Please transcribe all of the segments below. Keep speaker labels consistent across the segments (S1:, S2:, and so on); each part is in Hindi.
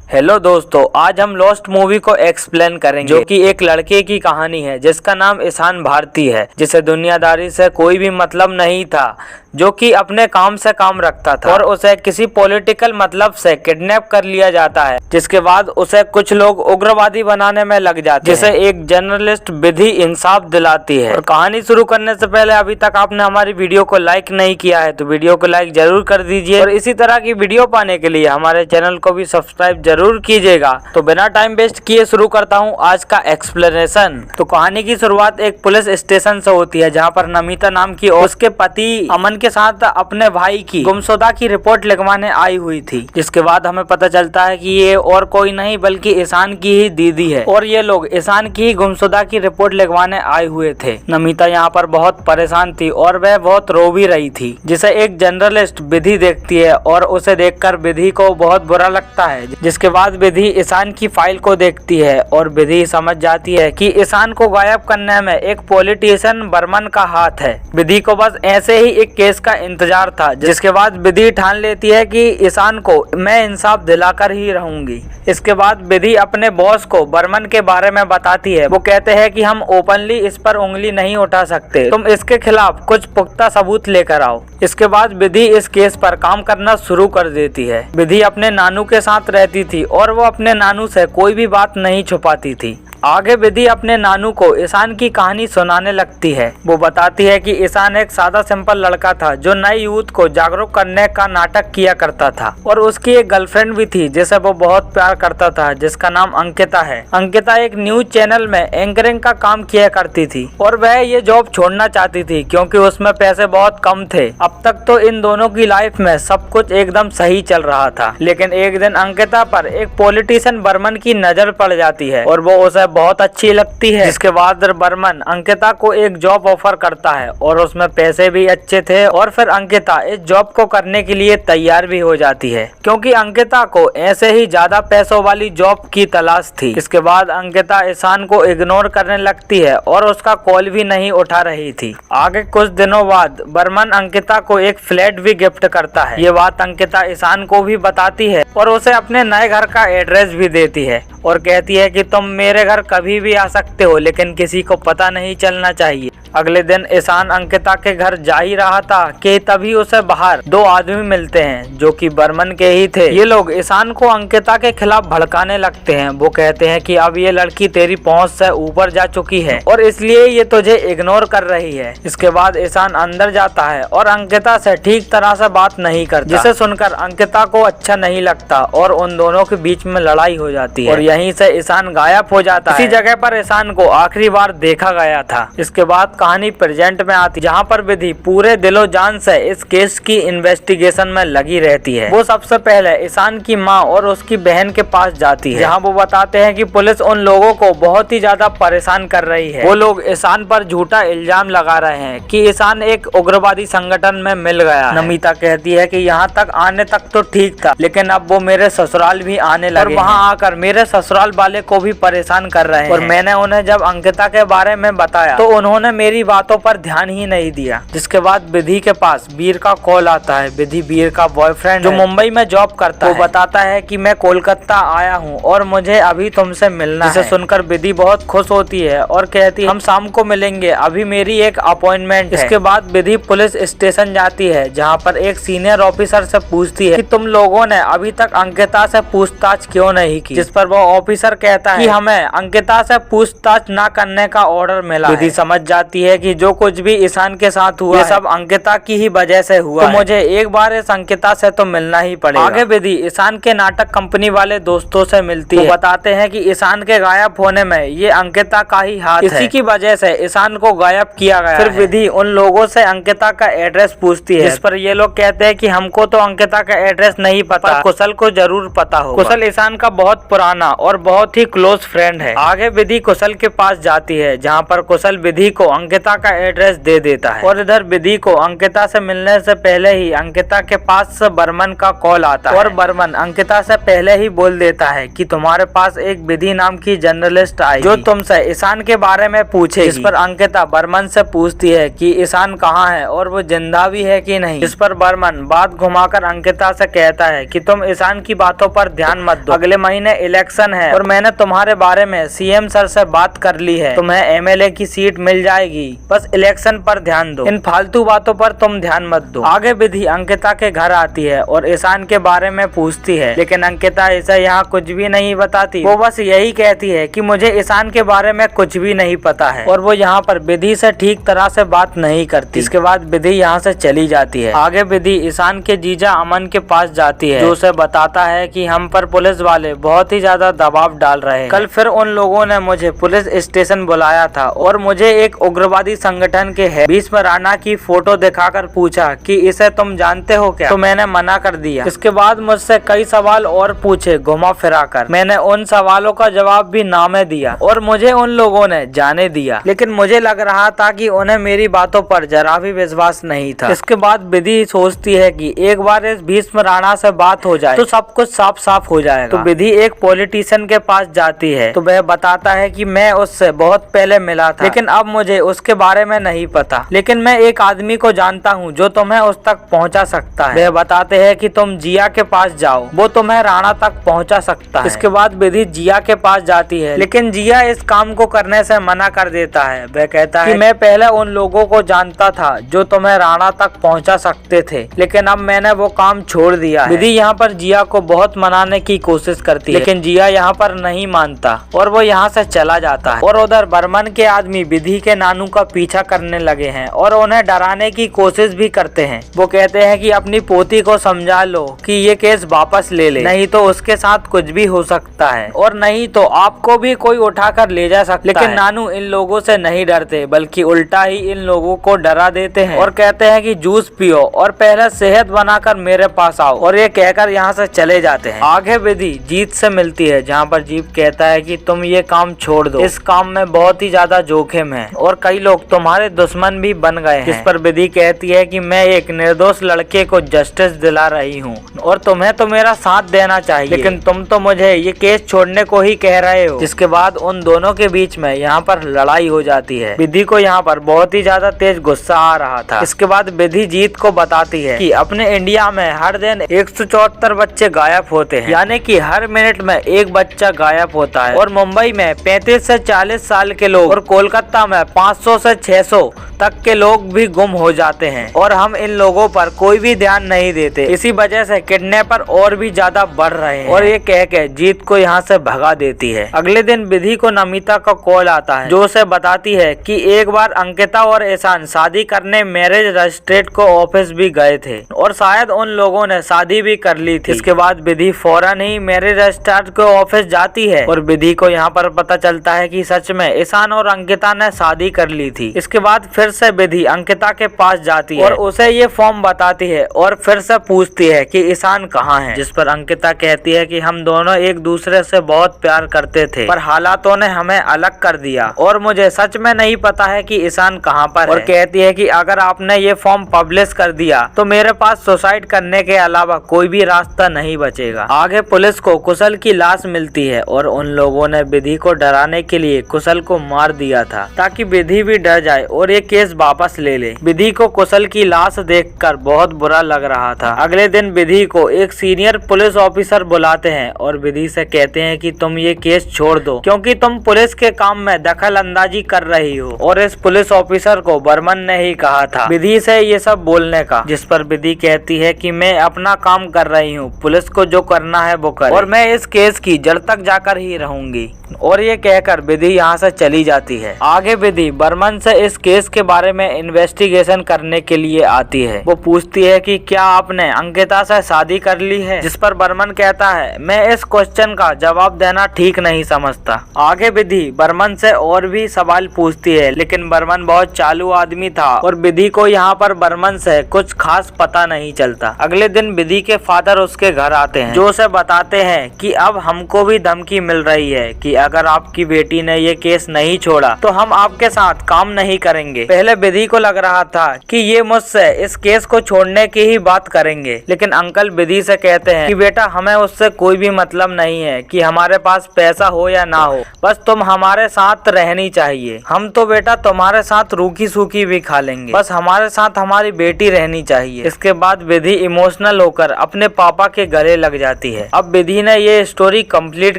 S1: हेलो दोस्तों, आज हम लॉस्ट मूवी को एक्सप्लेन करेंगे, जो कि एक लड़के की कहानी है जिसका नाम ईशान भारती है, जिसे दुनियादारी से कोई भी मतलब नहीं था, जो कि अपने काम से काम रखता था और उसे किसी पॉलिटिकल मतलब से किडनैप कर लिया जाता है, जिसके बाद उसे कुछ लोग उग्रवादी बनाने में लग जाते हैं, जिसे एक जर्नलिस्ट विधि इंसाफ दिलाती है। और कहानी शुरू करने से पहले अभी तक आपने हमारी वीडियो को लाइक नहीं किया है तो वीडियो को लाइक जरूर कर दीजिए और इसी तरह की वीडियो पाने के लिए हमारे चैनल को भी सब्सक्राइब जरूर कीजिएगा। तो बिना टाइम वेस्ट किए शुरू करता हूँ आज का एक्सप्लेनेशन। तो कहानी की शुरुआत एक पुलिस स्टेशन से होती है, जहाँ पर नमिता नाम की और उसके पति अमन के साथ अपने भाई की गुमशुदा की रिपोर्ट लिखवाने आई हुई थी, जिसके बाद हमें पता चलता है कि ये और कोई नहीं बल्कि ईशान की ही दीदी है और ये लोग ईशान की गुमशुदा की रिपोर्ट लिखवाने आए हुए थे। नमिता यहाँ पर बहुत परेशान थी और वह बहुत रो भी रही थी, जिसे एक जर्नलिस्ट विधि देखती है और उसे देखकर विधि को बहुत बुरा लगता है, जिसके बाद विधि ईशान की फाइल को देखती है और विधि समझ जाती है कि ईशान को गायब करने में एक पॉलिटिशियन बर्मन का हाथ है। विधि को बस ऐसे ही एक केस का इंतजार था, जिसके बाद विधि ठान लेती है कि ईशान को मैं इंसाफ दिलाकर ही रहूंगी। इसके बाद विधि अपने बॉस को बर्मन के बारे में बताती है। वो कहते हैं कि हम ओपनली इस पर उंगली नहीं उठा सकते, तुम इसके खिलाफ कुछ पुख्ता सबूत लेकर आओ। इसके बाद विधि इस केस पर काम करना शुरू कर देती है। विधि अपने नानू के साथ रहती थी और वो अपने नानू से कोई भी बात नहीं छुपाती थी। आगे विधि अपने नानू को ईशान की कहानी सुनाने लगती है। वो बताती है कि ईशान एक सादा सिंपल लड़का था जो नए यूथ को जागरूक करने का नाटक किया करता था और उसकी एक गर्लफ्रेंड भी थी जिसे वो बहुत प्यार करता था, जिसका नाम अंकिता है। अंकिता एक न्यूज चैनल में एंकरिंग का काम किया करती थी और वह ये जॉब छोड़ना चाहती थी क्योंकि उसमें पैसे बहुत कम थे। अब तक तो इन दोनों की लाइफ में सब कुछ एकदम सही चल रहा था, लेकिन एक दिन अंकिता पर एक पॉलिटिशियन बर्मन की नजर पड़ जाती है और वो उसे बहुत अच्छी लगती है, जिसके बाद बर्मन अंकिता को एक जॉब ऑफर करता है और उसमें पैसे भी अच्छे थे और फिर अंकिता इस जॉब को करने के लिए तैयार भी हो जाती है क्योंकि अंकिता को ऐसे ही ज्यादा पैसों वाली जॉब की तलाश थी। इसके बाद अंकिता ईशान को इग्नोर करने लगती है और उसका कॉल भी नहीं उठा रही थी। आगे कुछ दिनों बाद बर्मन अंकिता को एक फ्लैट भी गिफ्ट करता है। ये बात अंकिता ईशान को भी बताती है और उसे अपने नए घर का एड्रेस भी देती है और कहती है कि तुम मेरे घर कभी भी आ सकते हो, लेकिन किसी को पता नहीं चलना चाहिए। अगले दिन ईशान अंकिता के घर जा ही रहा था कि तभी उसे बाहर दो आदमी मिलते हैं जो कि बर्मन के ही थे। ये लोग ईशान को अंकिता के खिलाफ भड़काने लगते हैं। वो कहते हैं कि अब ये लड़की तेरी पहुंच से ऊपर जा चुकी है और इसलिए ये तुझे इग्नोर कर रही है। इसके बाद ईशान अंदर जाता है और अंकिता से ठीक तरह से बात नहीं करता, जिसे सुनकर अंकिता को अच्छा नहीं लगता और उन दोनों के बीच में लड़ाई हो जाती है और यहीं से ईशान गायब हो जाता है। इसी जगह पर ईशान को आखिरी बार देखा गया था। इसके बाद कहानी प्रेजेंट में आती, जहाँ पर विधि पूरे दिलो जान से इस केस की इन्वेस्टिगेशन में लगी रहती है। वो सबसे पहले ईशान की माँ और उसकी बहन के पास जाती है, जहाँ वो बताते हैं कि पुलिस उन लोगों को बहुत ही ज्यादा परेशान कर रही है। वो लोग ईशान पर झूठा इल्जाम लगा रहे हैं कि ईशान एक उग्रवादी संगठन में मिल गया। नमिता कहती है कि यहाँ तक आने तक तो ठीक था, लेकिन अब वो मेरे ससुराल भी आने लगे और वहाँ आकर मेरे ससुराल वाले को भी परेशान कर रहे हैं और मैंने उन्हें जब अंकिता के बारे में बताया तो उन्होंने मेरी बातों पर ध्यान ही नहीं दिया। जिसके बाद विधि के पास वीर का कॉल आता है। विधि वीर का बॉयफ्रेंड जो मुंबई में जॉब करता है। वो बताता है कि मैं कोलकाता आया हूँ और मुझे अभी तुमसे मिलना है। जिसे सुनकर विधि बहुत खुश होती है और कहती है हम शाम को मिलेंगे, अभी मेरी एक अपॉइंटमेंट है। इसके बाद विधि पुलिस स्टेशन जाती है, जहाँ पर एक सीनियर ऑफिसर से पूछती है कि तुम लोगों ने अभी तक अंकिता से पूछताछ क्यों नहीं की। जिस पर वो ऑफिसर कहता है कि हमें अंकिता से पूछताछ न करने का ऑर्डर मिला। विधि समझ जाती है कि जो कुछ भी ईशान के साथ हुआ ये सब अंकिता की ही वजह से हुआ तो मुझे एक बार इस अंकिता से तो मिलना ही पड़ेगा। आगे विधि ईशान के नाटक कंपनी वाले दोस्तों से मिलती है। बताते हैं कि ईशान के गायब होने में ये अंकिता का ही हाथ है, इसी की वजह से ईशान को गायब किया गया। फिर विधि उन लोगों से अंकिता का एड्रेस पूछती है, जिस पर ये लोग कहते हैं कि हमको तो अंकिता का एड्रेस नहीं पता, पर कुशल को जरूर पता हो। कुशल ईशान का बहुत पुराना और बहुत ही क्लोज फ्रेंड है। आगे विधि कुशल के पास जाती है, जहाँ पर कुशल विधि को अंकिता का एड्रेस दे देता है और इधर विधि को अंकिता से मिलने से पहले ही अंकिता के पास से बर्मन का कॉल आता है और बर्मन अंकिता से पहले ही बोल देता है कि तुम्हारे पास एक विधि नाम की जर्नलिस्ट आई जो तुमसे ईशान के बारे में पूछेगी। इस पर अंकिता बर्मन से पूछती है कि ईशान कहाँ है और वो जिंदा भी है कि नहीं। इस पर बर्मन बात घुमाकर अंकिता से कहता है कि तुम ईशान की बातों पर ध्यान मत दो, अगले महीने इलेक्शन है और मैंने तुम्हारे बारे में सीएम सर से बात कर ली है, तुम्हें एमएलए की सीट मिल जाएगी, बस इलेक्शन पर ध्यान दो, इन फालतू बातों पर तुम ध्यान मत दो। आगे विधि अंकिता के घर आती है और ईशान के बारे में पूछती है, लेकिन अंकिता इसे यहाँ कुछ भी नहीं बताती। वो बस यही कहती है कि मुझे ईशान के बारे में कुछ भी नहीं पता है और वो यहाँ पर विधि से ठीक तरह से बात नहीं करती। इसके बाद विधि यहाँ से चली जाती है। आगे विधि ईशान के जीजा अमन के पास जाती है जो उसे बताता है कि हम पर पुलिस वाले बहुत ही ज्यादा दबाव डाल रहे हैं। कल फिर उन लोगों ने मुझे पुलिस स्टेशन बुलाया था और मुझे एक उग्रवादी संगठन के है भीष्म राणा की फोटो दिखाकर पूछा कि इसे तुम जानते हो क्या, तो मैंने मना कर दिया। इसके बाद मुझसे कई सवाल और पूछे घुमा फिरा कर, मैंने उन सवालों का जवाब भी ना में दिया और मुझे उन लोगों ने जाने दिया, लेकिन मुझे लग रहा था कि उन्हें मेरी बातों पर जरा भी विश्वास नहीं था। इसके बाद विधि सोचती है कि एक बार इस भीष्म राणा से बात हो जाए तो सब कुछ साफ साफ हो जाएगा। तो विधि एक पॉलिटिशियन के पास जाती है तो वह बताता है कि मैं उससे बहुत पहले मिला था, लेकिन अब मुझे उसके बारे में नहीं पता, लेकिन मैं एक आदमी को जानता हूँ जो तुम्हें उस तक पहुँचा सकता है। वह बताते हैं कि तुम जिया के पास जाओ, वो तुम्हें राणा तक पहुँचा सकता है। इसके बाद विधि जिया के पास जाती है, लेकिन जिया इस काम को करने से मना कर देता है। वह कहता है कि मैं पहले उन लोगों को जानता था जो तुम्हें राणा तक पहुंचा सकते थे, लेकिन अब मैंने वो काम छोड़ दिया है। विधि यहाँ पर जिया को बहुत मनाने की कोशिश करती है, लेकिन जिया यहाँ पर नहीं मानता और वो यहाँ से चला जाता है। और उधर बर्मन के आदमी विधि के नानू का पीछा करने लगे हैं और उन्हें डराने की कोशिश भी करते हैं। वो कहते हैं कि अपनी पोती को समझा लो कि ये केस वापस ले ले, नहीं तो उसके साथ कुछ भी हो सकता है और नहीं तो आपको भी कोई उठाकर ले जा सकता है। लेकिन नानू इन लोगों से नहीं डरते, बल्कि उल्टा ही इन लोगों को डरा देते हैं और कहते हैं कि जूस पियो और पहले सेहत बनाकर मेरे पास आओ, और ये कहकर यहाँ से चले जाते हैं। आगे विधि जीत से मिलती है जहाँ पर जीत कहता है कि तुम ये काम छोड़ दो, इस काम में बहुत ही ज्यादा जोखिम है और कई लोग तुम्हारे दुश्मन भी बन गए हैं। इस पर विधि कहती है कि मैं एक निर्दोष लड़के को जस्टिस दिला रही हूँ और तुम्हें तो मेरा साथ देना चाहिए, लेकिन तुम तो मुझे ये केस छोड़ने को ही कह रहे हो। जिसके बाद उन दोनों के बीच में यहाँ पर लड़ाई हो जाती है। विधि को यहाँ पर बहुत ही ज्यादा तेज गुस्सा आ रहा था। इसके बाद विधि जीत को बताती है कि अपने इंडिया में हर दिन 174 बच्चे गायब होते हैं, यानी कि हर मिनट में एक बच्चा गायब होता है, और मुंबई में 35 से 40 साल के लोग और कोलकाता में 500 से 600 तक के लोग भी गुम हो जाते हैं और हम इन लोगों पर कोई भी ध्यान नहीं देते। इसी वजह से किडनैपर और भी ज्यादा बढ़ रहे हैं। और ये कह के जीत को यहाँ से भगा देती है। अगले दिन विधि को नमिता का कॉल आता है जो उसे बताती है कि एक बार अंकिता और ईशान शादी करने मैरिज रजिस्ट्रेट को ऑफिस भी गए थे और शायद उन लोगों ने शादी भी कर ली थी। इसके बाद विधि फौरन ही मैरिज रजिस्ट्रार के ऑफिस जाती है और विधि को यहाँ पर पता चलता है कि सच में ईशान और अंकिता ने शादी कर ली थी। इसके बाद फिर से विधि अंकिता के पास जाती है और उसे ये फॉर्म बताती है और फिर से पूछती है कि ईशान कहाँ है। जिस पर अंकिता कहती है कि हम दोनों एक दूसरे से बहुत प्यार करते थे पर हालातों ने हमें अलग कर दिया और मुझे सच में नहीं पता है कि ईशान कहाँ पर है। और कहती है कि अगर आपने ये फॉर्म पब्लिश कर दिया तो मेरे पास सुसाइड करने के अलावा कोई भी रास्ता नहीं बचेगा। आगे पुलिस को कुशल की लाश मिलती है और उन लोगों ने विधि को डराने के लिए कुशल को मार दिया था ताकि विधि भी डर जाए और ये केस वापस ले ले। विधि को कुशल की लाश देखकर बहुत बुरा लग रहा था। अगले दिन विधि को एक सीनियर पुलिस ऑफिसर बुलाते हैं और विधि से कहते हैं कि तुम ये केस छोड़ दो क्योंकि तुम पुलिस के काम में दखल अंदाजी कर रही हो, और इस पुलिस ऑफिसर को बर्मन ने ही कहा था विधि से ये सब बोलने का। जिस पर विधि कहती है कि मैं अपना काम कर रही हूँ, पुलिस को जो करना है वो करे और मैं इस केस की जड़ तक जाकर ही रहूंगी। और ये कहकर विधि यहाँ से चली जाती है। आगे विधि बर्मन से इस केस के बारे में इन्वेस्टिगेशन करने के लिए आती है। वो पूछती है कि क्या आपने अंकिता से शादी कर ली है। जिस पर बर्मन कहता है मैं इस क्वेश्चन का जवाब देना ठीक नहीं समझता। आगे विधि बर्मन से और भी सवाल पूछती है, लेकिन बर्मन बहुत चालू आदमी था और विधि को यहाँ पर बर्मन से कुछ खास पता नहीं चलता। अगले दिन विधि के फादर उसके घर आते हैं जो उसे बताते हैं कि अब हमको भी धमकी मिल रही है कि अगर आपकी बेटी ने ये केस नहीं छोड़ा तो हम आपके साथ साथ काम नहीं करेंगे। पहले विधि को लग रहा था कि ये मुझसे इस केस को छोड़ने की ही बात करेंगे, लेकिन अंकल विधि से कहते हैं कि बेटा हमें उससे कोई भी मतलब नहीं है कि हमारे पास पैसा हो या ना हो, बस तुम हमारे साथ रहनी चाहिए। हम तो बेटा तुम्हारे साथ रूखी सूखी भी खा लेंगे, बस हमारे साथ हमारी बेटी रहनी चाहिए। इसके बाद विधि इमोशनल होकर अपने पापा के गले लग जाती है। अब विधि ने ये स्टोरी कंप्लीट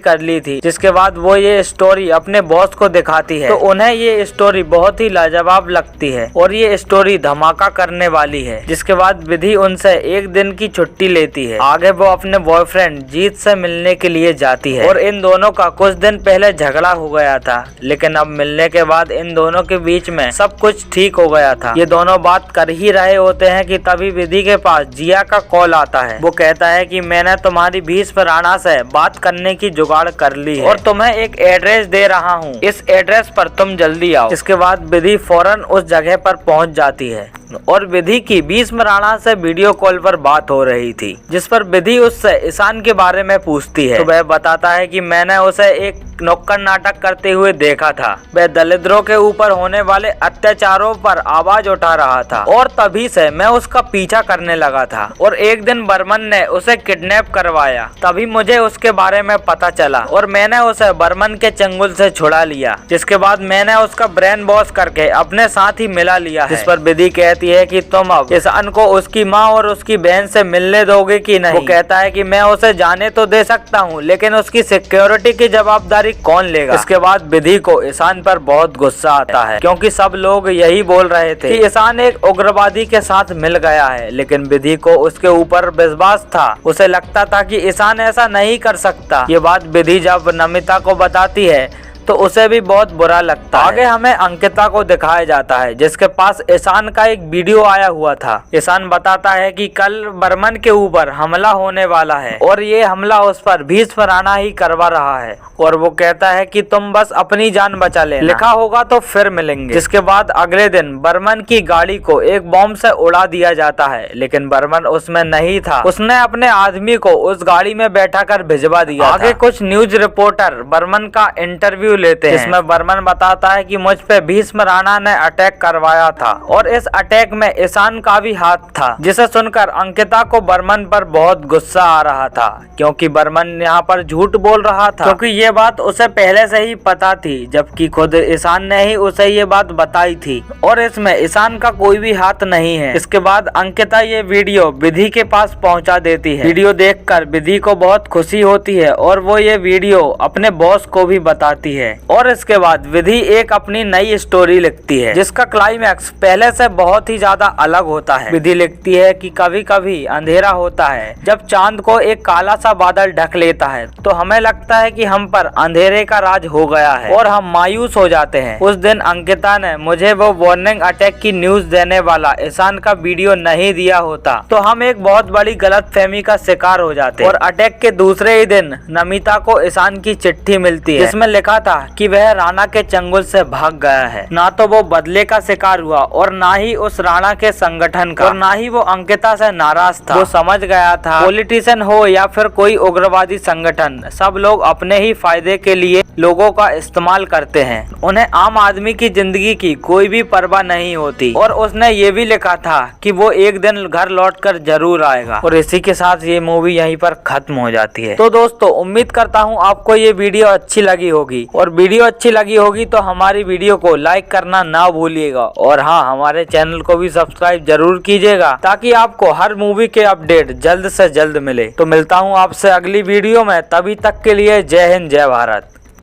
S1: कर ली थी, जिसके बाद वो ये स्टोरी अपने बॉस को दिखाती है, तो उन्हें ये स्टोरी बहुत ही लाजवाब लगती है और ये स्टोरी धमाका करने वाली है। जिसके बाद विधि उनसे एक दिन की छुट्टी लेती है। आगे वो अपने बॉयफ्रेंड जीत से मिलने के लिए जाती है और इन दोनों का कुछ दिन पहले झगड़ा हो गया था, लेकिन अब मिलने के बाद इन दोनों के बीच में सब कुछ ठीक हो गया था। ये दोनों बात कर ही रहे होते हैं कि तभी विधि के पास जिया का कॉल आता है। वो कहता है कि मैंने तुम्हारी भीष्म राणा से बात करने की जुगाड़ कर ली है और तुम्हें एक एड्रेस दे रहा हूँ, इस एड्रेस पर तुम जल्दी आओ। इसके बाद विधि फौरन उस जगह पर पहुँच जाती है और विधि की भीष्म राणा से वीडियो कॉल पर बात हो रही थी, जिस पर विधि उससे ईशान के बारे में पूछती है। तो वह बताता है कि मैंने उसे एक नुक्कड़ नाटक करते हुए देखा था। वह दलितों के ऊपर होने वाले अत्याचारों पर आवाज उठा रहा था और तभी से मैं उसका पीछा करने लगा था और एक दिन बर्मन ने उसे किडनैप करवाया। तभी मुझे उसके बारे में पता चला और मैंने उसे बर्मन के चंगुल से छुड़ा लिया, जिसके बाद मैंने उसका ब्रेन वॉश करके अपने साथ ही मिला लिया है। जिस पर विधि कहती है कि तुम अब ईशान को उसकी माँ और उसकी बहन से मिलने दोगे कि नहीं। वो कहता है कि मैं उसे जाने तो दे सकता हूँ, लेकिन उसकी सिक्योरिटी की जवाबदारी कौन लेगा। इसके बाद विधि को ईशान पर बहुत गुस्सा आता है, क्योंकि सब लोग यही बोल रहे थे कि ईशान एक उग्रवादी के साथ मिल गया है, लेकिन विधि को उसके ऊपर विश्वास था। उसे लगता था कि ईशान ऐसा नहीं कर सकता। ये बात विधि जब नमिता को बताती है तो उसे भी बहुत बुरा लगता है। आगे हमें अंकिता को दिखाया जाता है, जिसके पास ईशान का एक वीडियो आया हुआ था। ईशान बताता है कि कल बर्मन के ऊपर हमला होने वाला है और ये हमला उस पर भीष्म राणा ही करवा रहा है और वो कहता है कि तुम बस अपनी जान बचा लेना, लिखा होगा तो फिर मिलेंगे। जिसके बाद अगले दिन बर्मन की गाड़ी को एक बॉम्ब से उड़ा दिया जाता है, लेकिन बर्मन उसमें नहीं था। उसने अपने आदमी को उस गाड़ी में बैठा कर भिजवा दिया। आगे कुछ न्यूज रिपोर्टर बर्मन का इंटरव्यू लेते हैं, जिसमें बर्मन बताता है कि मुझ पे भीष्म राणा ने अटैक करवाया था और इस अटैक में ईशान का भी हाथ था। जिसे सुनकर अंकिता को बर्मन पर बहुत गुस्सा आ रहा था, क्योंकि बर्मन यहाँ पर झूठ बोल रहा था, क्योंकि ये बात उसे पहले से ही पता थी, जबकि खुद ईशान ने ही उसे ये बात बताई थी और इसमें ईशान का कोई भी हाथ नहीं है। इसके बाद अंकिता ये वीडियो विधि के पास पहुँचा देती है। वीडियो देखकर विधि को बहुत खुशी होती है और वो ये वीडियो अपने बॉस को भी बताती है और इसके बाद विधि एक अपनी नई स्टोरी लिखती है, जिसका क्लाइमैक्स पहले से बहुत ही ज्यादा अलग होता है। विधि लिखती है कि कभी कभी अंधेरा होता है, जब चांद को एक काला सा बादल ढक लेता है तो हमें लगता है कि हम पर अंधेरे का राज हो गया है और हम मायूस हो जाते हैं। उस दिन अंकिता ने मुझे वो वार्निंग अटैक की न्यूज देने वाला ईशान का वीडियो नहीं दिया होता तो हम एक बहुत बड़ी गलतफहमी का शिकार हो जाते। और अटैक के दूसरे ही दिन नमिता को ईशान की चिट्ठी मिलती है, जिसमें लिखा था कि वह राणा के चंगुल से भाग गया है। ना तो वो बदले का शिकार हुआ और ना ही उस राणा के संगठन का, और ना ही वो अंकिता से नाराज था। वो समझ गया था पॉलिटिशियन हो या फिर कोई उग्रवादी संगठन, सब लोग अपने ही फायदे के लिए लोगों का इस्तेमाल करते हैं। उन्हें आम आदमी की जिंदगी की कोई भी परवाह नहीं होती। और उसने ये भी लिखा था कि वो एक दिन घर लौटकर जरूर आएगा। और इसी के साथ ये मूवी यहीं पर खत्म हो जाती है। तो दोस्तों उम्मीद करता हूँ आपको ये वीडियो अच्छी लगी होगी, और वीडियो अच्छी लगी होगी तो हमारी वीडियो को लाइक करना ना भूलिएगा। और हाँ, हमारे चैनल को भी सब्सक्राइब जरूर कीजिएगा, ताकि आपको हर मूवी के अपडेट जल्द से जल्द मिले। तो मिलता हूँ आपसे अगली वीडियो में, तभी तक के लिए जय हिंद जय भारत।